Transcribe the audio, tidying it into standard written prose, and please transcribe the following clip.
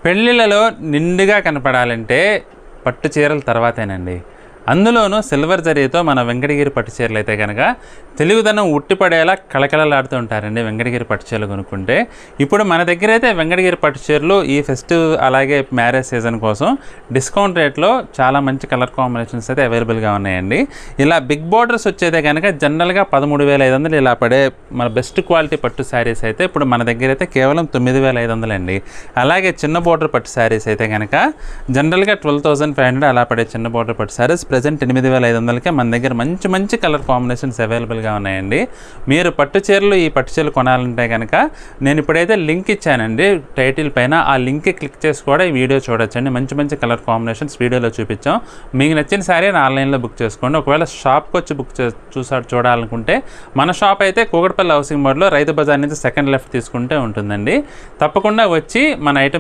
పెళ్ళిళ్ళలో నిండుగా కనపడాలంటే పట్టు చీరల తర్వాతేనండి. అందులోనూ సిల్వర్ జరీతో మన వెంకటగిరి పట్టు చీరలు అయితే కనుక తెలుగుదనం ఉట్టిపడేలా కళకళలాడుతూ ఉంటారండి వెంకటగిరి పట్టు చీరలు కొనుక్కుంటే. ఇప్పుడు మన దగ్గర అయితే వెంకటగిరి పట్టు చీరలు ఈ ఫెస్టివ్ అలాగే మ్యారేజ్ సీజన్ కోసం డిస్కౌంట్ రేట్లో చాలా మంచి కలర్ కాంబినేషన్స్ అయితే అవైలబుల్గా ఉన్నాయండి. ఇలా బిగ్ బోర్డర్స్ వచ్చేదే కనుక జనరల్గా 13,500 ఇలా పడే మన బెస్ట్ క్వాలిటీ పట్టు శారీస్ అయితే ఇప్పుడు మన దగ్గర అయితే కేవలం 9,500 అండి. అలాగే చిన్న బోర్డర్ పట్టు శారీస్ అయితే కనుక జనరల్గా 12,500 అలా పడే చిన్న బోర్డర్ పట్టు శారీస్ ప్రజెంట్ 8,500కే మన దగ్గర మంచి మంచి కలర్ కాంబినేషన్స్ అవైలబుల్గా ఉన్నాయండి. మీరు పట్టు చీరలు ఈ పట్టు చీరలు కొనాలంటే కనుక నేను ఇప్పుడైతే లింక్ ఇచ్చానండి టైటిల్ పైన, ఆ లింక్ క్లిక్ చేసి కూడా ఈ వీడియో చూడొచ్చండి. మంచి మంచి కలర్ కాంబినేషన్స్ వీడియోలో చూపించాం. మీకు నచ్చిన సారీ ఆన్లైన్లో బుక్ చేసుకోండి. ఒకవేళ షాప్కి వచ్చి చూడాలనుకుంటే మన షాప్ అయితే కూకట్పల్లి హౌసింగ్ మోడ్లో రైతు బజార్ నుంచి సెకండ్ లెఫ్ట్ తీసుకుంటే ఉంటుందండి. తప్పకుండా వచ్చి మన ఐటమ్